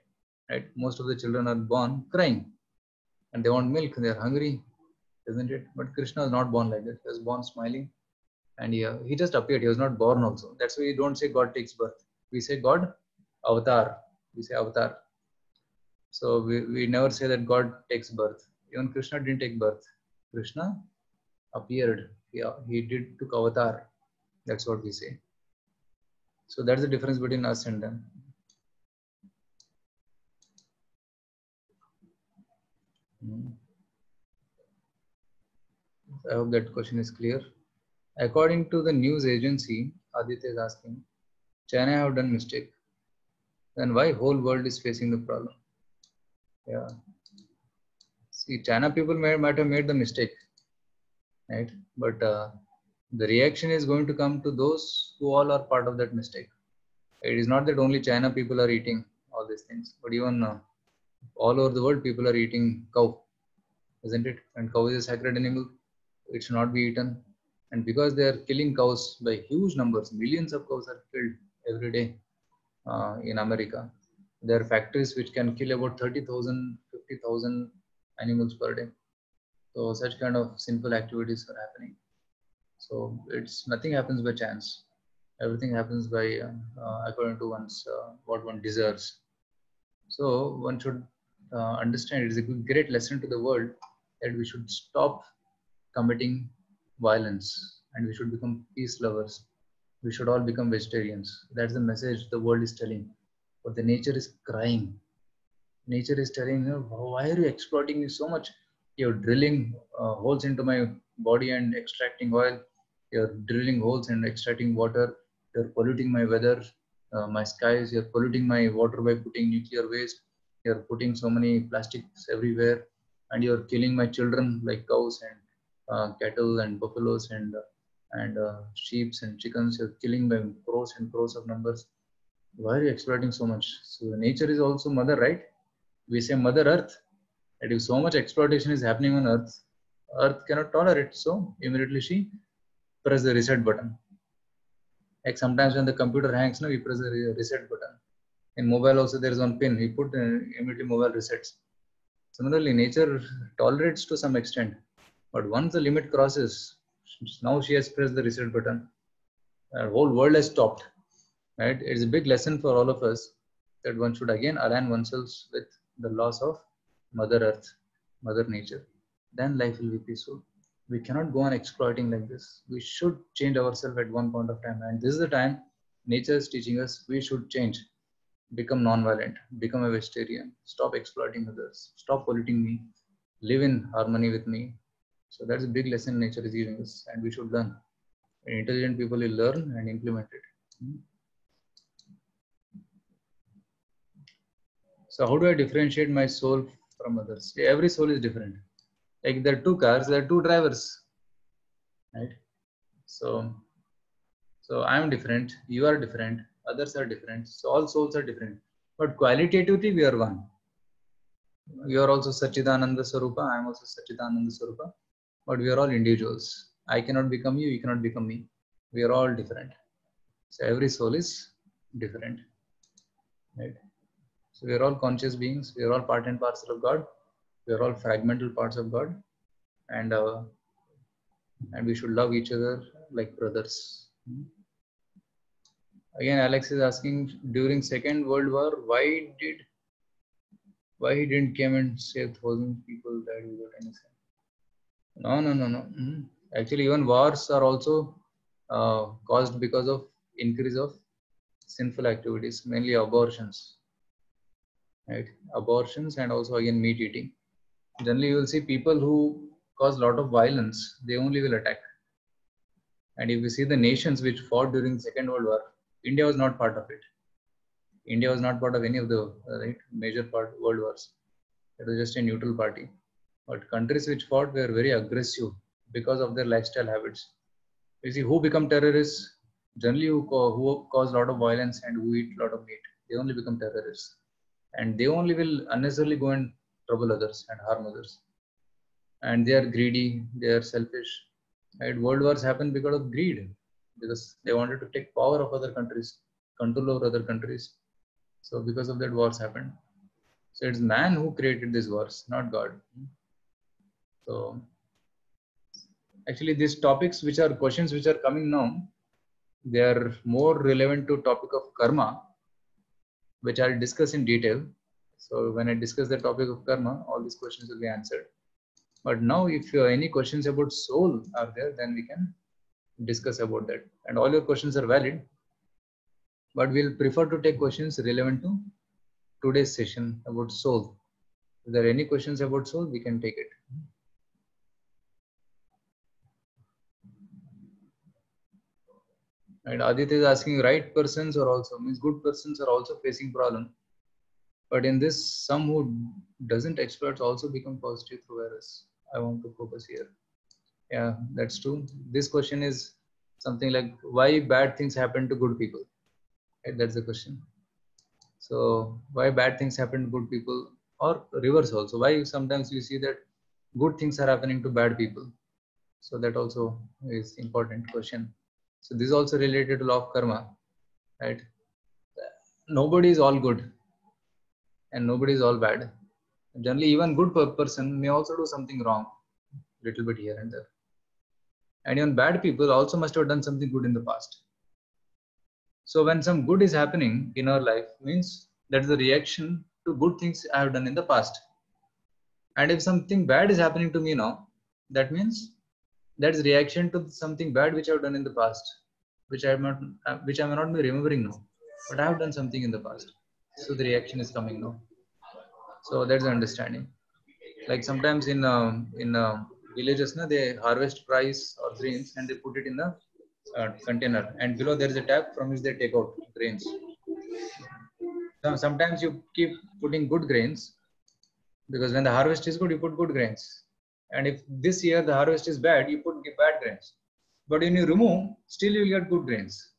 Right? Most of the children are born crying, and they want milk. They are hungry, isn't it? But Krishna was not born like that. He was born smiling, and he just appeared. He was not born also. That's why we don't say God takes birth. We say God avatar. We say avatar. So we never say that God takes birth. Even Krishna didn't take birth. Krishna appeared. He took avatar. That's what we say. So that's the difference between us and them. I hope that question is clear. According to the news agency, Aditya is asking, China have done mistake. Then why whole world is facing the problem? Yeah. See, China people might have made the mistake, right? But the reaction is going to come to those who all are part of that mistake. It is not that only China people are eating all these things, but even all over the world people are eating cow, isn't it? And cow is a sacred animal. It should not be eaten. And because they are killing cows by huge numbers, millions of cows are killed every day in America. There are factories which can kill about 30,000, 50,000 animals per day. So such kind of sinful activities are happening. So nothing happens by chance. Everything happens by according to what one deserves. So one should understand it is a great lesson to the world that we should stop committing violence and we should become peace lovers. We should all become vegetarians. That's the message the world is telling. But the nature is crying. Nature is telling, why are you exploiting me so much? You're drilling holes into my body and extracting oil. You're drilling holes and extracting water. You're polluting my weather, my skies. You're polluting my water by putting nuclear waste. You're putting so many plastics everywhere. And you're killing my children like cows and cattle and buffaloes and sheep and chickens. You're killing by crores and crores of numbers. Why are you exploiting so much? So nature is also mother, right? We say Mother Earth. That if so much exploitation is happening on Earth, Earth cannot tolerate. So immediately she press the reset button. Like sometimes when the computer hangs, we press the reset button. In mobile also there is one pin. We put immediately mobile resets. Similarly, nature tolerates to some extent, but once the limit crosses, now she has pressed the reset button. The whole world has stopped. Right? It's a big lesson for all of us that one should again align oneself with the laws of Mother Earth, Mother Nature. Then life will be peaceful. We cannot go on exploiting like this. We should change ourselves at one point of time. And this is the time nature is teaching us we should change. Become non-violent, become a vegetarian, stop exploiting others, stop polluting me, live in harmony with me. So that's a big lesson nature is giving us, and we should learn. And intelligent people will learn and implement it. So how do I differentiate my soul from others? Every soul is different. Like there are two cars, there are two drivers, right? So I am different, you are different, others are different. So all souls are different. But qualitatively, we are one. You are also Satchidananda Swarupa, I am also Satchidananda Swarupa. But we are all individuals. I cannot become you, you cannot become me. We are all different. So every soul is different, right? So we are all conscious beings. We are all part and parcel of God. We are all fragmental parts of God, and we should love each other like brothers. Again, Alex is asking, during Second World War, why he didn't come and save 1,000 people died without any sin? No. Actually, even wars are also caused because of increase of sinful activities, mainly abortions. Right? Abortions and also again meat eating. Generally, you will see people who cause a lot of violence, they only will attack. And if you see the nations which fought during the Second World War, India was not part of it. India was not part of any of the major world wars. It was just a neutral party. But countries which fought were very aggressive because of their lifestyle habits. You see, who become terrorists? Generally, who cause a lot of violence and who eat a lot of meat. They only become terrorists. And they only will unnecessarily go and trouble others and harm others. And they are greedy, they are selfish. Right? World wars happen because of greed, because they wanted to take power of other countries. control over other countries. So because of that, wars happened. So it's man who created these wars, not God. So actually, these topics, which are questions which are coming now, they are more relevant to topic of karma, which I'll discuss in detail. So when I discuss the topic of karma, all these questions will be answered. But now, if any questions about soul are there, then we can discuss about that. And all your questions are valid, but we'll prefer to take questions relevant to today's session about soul. If there are any questions about soul, we can take it. And Aditya is asking, right persons are also, means good persons are also facing problem. But in this, some who doesn't exploit also become positive through errors. I want to focus here. Yeah, that's true. This question is something like, why bad things happen to good people? Right, that's the question. So why bad things happen to good people, or reverse also? Why sometimes you see that good things are happening to bad people? So that also is important question. So this is also related to law of karma, right? Nobody is all good and nobody is all bad. Generally, even good person may also do something wrong, little bit here and there. And even bad people also must have done something good in the past. So when some good is happening in our life, means that's the reaction to good things I have done in the past. And if something bad is happening to me now, that means that's reaction to something bad which I have done in the past, which I may not be remembering now, but I have done something in the past. So the reaction is coming now. So that's the understanding. Like sometimes in villages, they harvest rice or grains and they put it in the container, and below there is a tap from which they take out grains. So sometimes you keep putting good grains, because when the harvest is good, you put good grains. And if this year the harvest is bad, you put bad grains. But when you remove, still you will get good grains.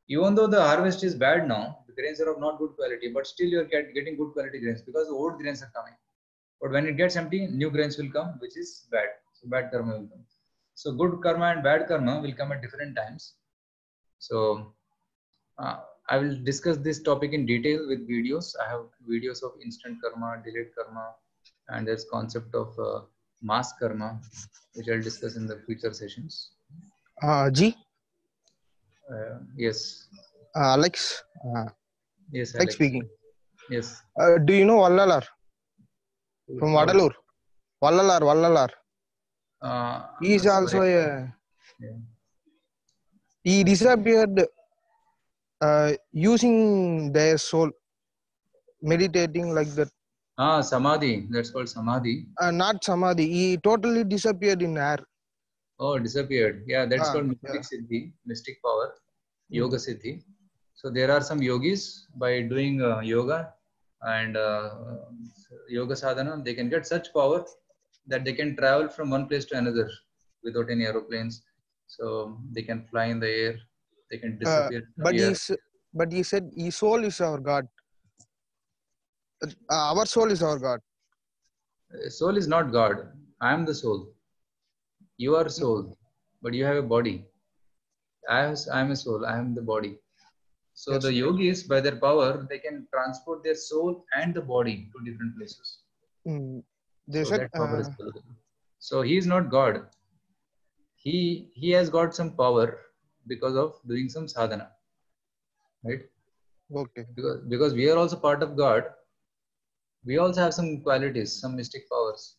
Even though the harvest is bad now, the grains are of not good quality, but still you are getting good quality grains because the old grains are coming. But when it gets empty, new grains will come, which is bad. So bad karma will come. So good karma and bad karma will come at different times. So I will discuss this topic in detail with videos. I have videos of instant karma, delayed karma, and there's concept of mass karma, which I'll discuss in the future sessions. G. Yes. Alex. Yes, Alex speaking. Yes. Do you know Vallalar? From Vadalur. Vallalar. He is also a. Yeah. He disappeared using their soul, meditating like that. Samadhi. That's called samadhi. Not samadhi. He totally disappeared in air. Oh, disappeared. Yeah, that's called mystic siddhi, mystic power, yoga siddhi. So there are some yogis, by doing yoga and yoga sadhana, they can get such power that they can travel from one place to another without any aeroplanes. So they can fly in the air, they can disappear. But he said his soul is our God. Our soul is our God. Soul is not God. I am the soul. You are soul, but you have a body. I am a soul. I am the body. So the yogis, by their power, they can transport their soul and the body to different places. They said, that power is available. So he is not God. He has got some power because of doing some sadhana, right? Okay. Because we are also part of God. We also have some qualities, some mystic powers,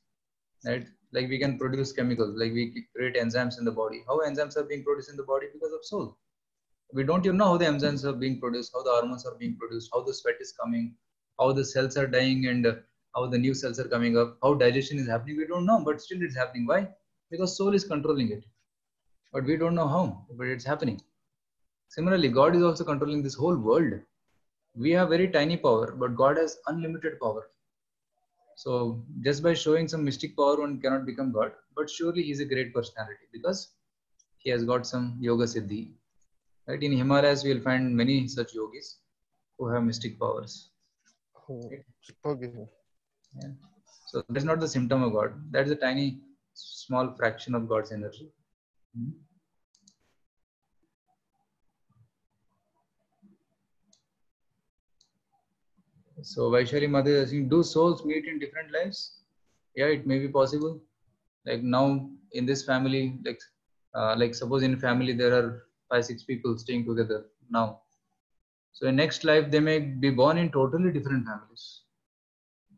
right? Like we can produce chemicals, like we create enzymes in the body. How enzymes are being produced in the body? Because of soul. We don't even know how the enzymes are being produced, how the hormones are being produced, how the sweat is coming, how the cells are dying and how the new cells are coming up, how digestion is happening. We don't know, but still it's happening. Why? Because soul is controlling it. But we don't know how, but it's happening. Similarly, God is also controlling this whole world. We have very tiny power, but God has unlimited power. So just by showing some mystic power, one cannot become God. But surely he's a great personality because he has got some yoga siddhi. Right? In Himalayas, we will find many such yogis who have mystic powers. Okay. Yeah. So that's not the symptom of God. That is a tiny, small fraction of God's energy. So Vaishali Mother is asking, do souls meet in different lives? Yeah, it may be possible. Like now in this family, like suppose in family there are 5-6 people staying together now. So in next life they may be born in totally different families.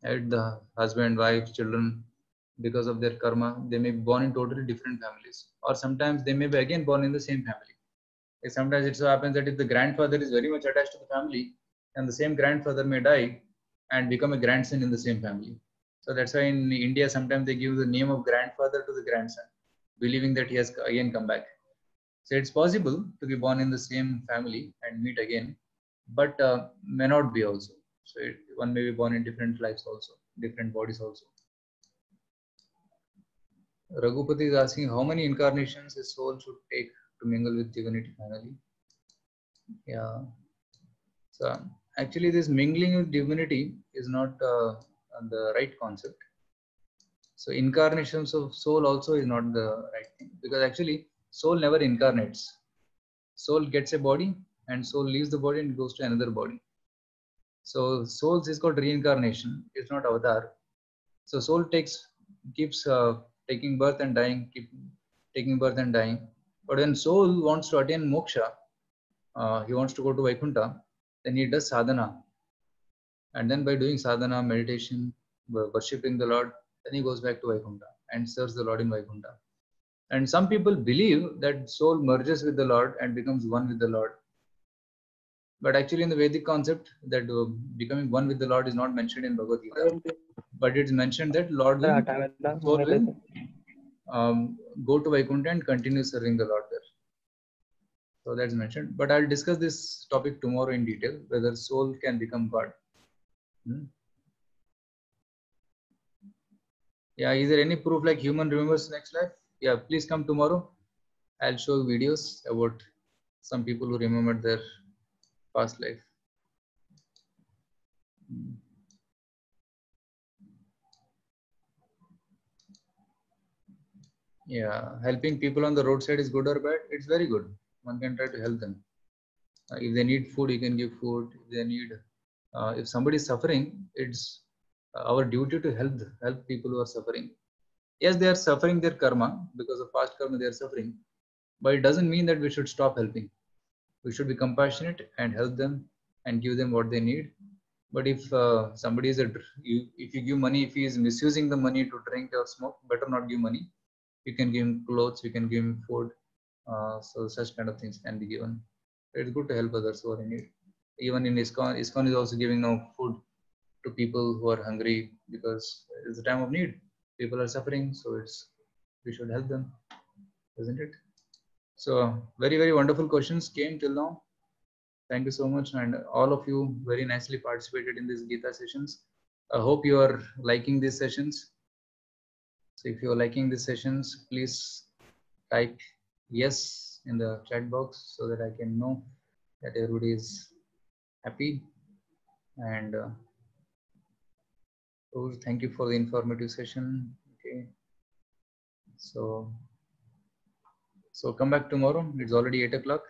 Right? The husband, wife, children, because of their karma, they may be born in totally different families. Or sometimes they may be again born in the same family. Like sometimes it so happens that if the grandfather is very much attached to the family, and the same grandfather may die and become a grandson in the same family. So that's why in India sometimes they give the name of grandfather to the grandson, believing that he has again come back. So it's possible to be born in the same family and meet again, but may not be also. So one may be born in different lives also, different bodies also. Raghupati is asking how many incarnations a soul should take to mingle with divinity finally. Yeah. So actually this mingling with divinity is not the right concept. So incarnations of soul also is not the right thing, because actually soul never incarnates. Soul gets a body and soul leaves the body and goes to another body. So souls is called reincarnation. It's not avatar. So soul keeps taking birth and dying, keep taking birth and dying. But when soul wants to attain moksha, he wants to go to Vaikuntha, then he does sadhana. And then by doing sadhana, meditation, worshipping the Lord, then he goes back to Vaikuntha and serves the Lord in Vaikuntha. And some people believe that soul merges with the Lord and becomes one with the Lord. But actually in the Vedic concept, that becoming one with the Lord is not mentioned in Bhagavad Gita. But it's mentioned that soul will go to Vaikuntha and continue serving the Lord there. So that's mentioned. But I'll discuss this topic tomorrow in detail, whether soul can become God. Yeah, is there any proof like human remembers next life? Yeah, please come tomorrow. I'll show videos about some people who remembered their past life. Yeah, helping people on the roadside is good or bad? It's very good. One can try to help them. If they need food, you can give food. If they need, if somebody is suffering, it's our duty to help people who are suffering. Yes, they are suffering their karma because of past karma. They are suffering, but it doesn't mean that we should stop helping. We should be compassionate and help them and give them what they need. But if somebody is if you give money, if he is misusing the money to drink or smoke, better not give money. You can give him clothes, you can give him food. So such kind of things can be given. It's good to help others who are in need. Even in ISKCON is also giving now food to people who are hungry because it's a time of need. People are suffering, so we should help them, isn't it? So very, very wonderful questions came till now. Thank you so much, and all of you very nicely participated in these Gita sessions. I hope you are liking these sessions. So if you are liking these sessions, please type yes in the chat box so that I can know that everybody is happy. And thank you for the informative session. Okay, so come back tomorrow. It's already 8 o'clock.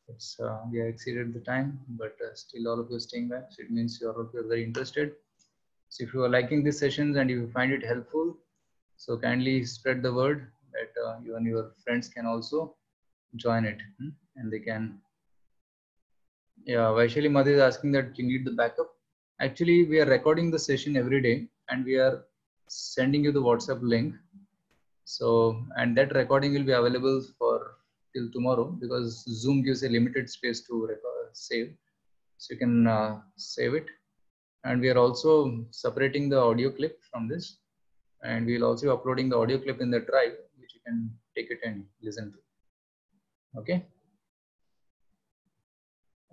It's we have exceeded the time, but still all of you are staying back. So it means all of you are very interested. So if you are liking these sessions and you find it helpful, so kindly spread the word that you and your friends can also join it, and they can. Yeah, Vaishali Madhi is asking that you need the backup. Actually, we are recording the session every day and we are sending you the WhatsApp link. So, and that recording will be available for till tomorrow because Zoom gives a limited space to save. So you can save it. And we are also separating the audio clip from this. And we'll also be uploading the audio clip in the drive, which you can take it and listen to. Okay.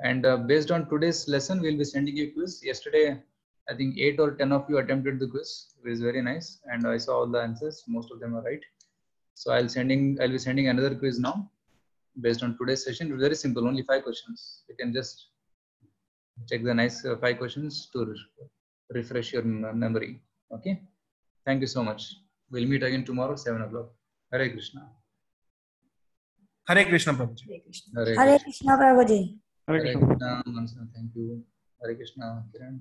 And based on today's lesson, we'll be sending you a quiz. Yesterday, I think 8 or 10 of you attempted the quiz. It was very nice. And I saw all the answers. Most of them are right. So I'll be sending another quiz now based on today's session. It's very simple, only 5 questions. You can just check the nice 5 questions to refresh your memory. Okay. Thank you so much. We'll meet again tomorrow, 7 o'clock. Hare Krishna. Hare Krishna, Prabhuji. Hare Krishna, Prabhuji. Hare Krishna, Mansa, thank you. Hare Krishna, Kiran.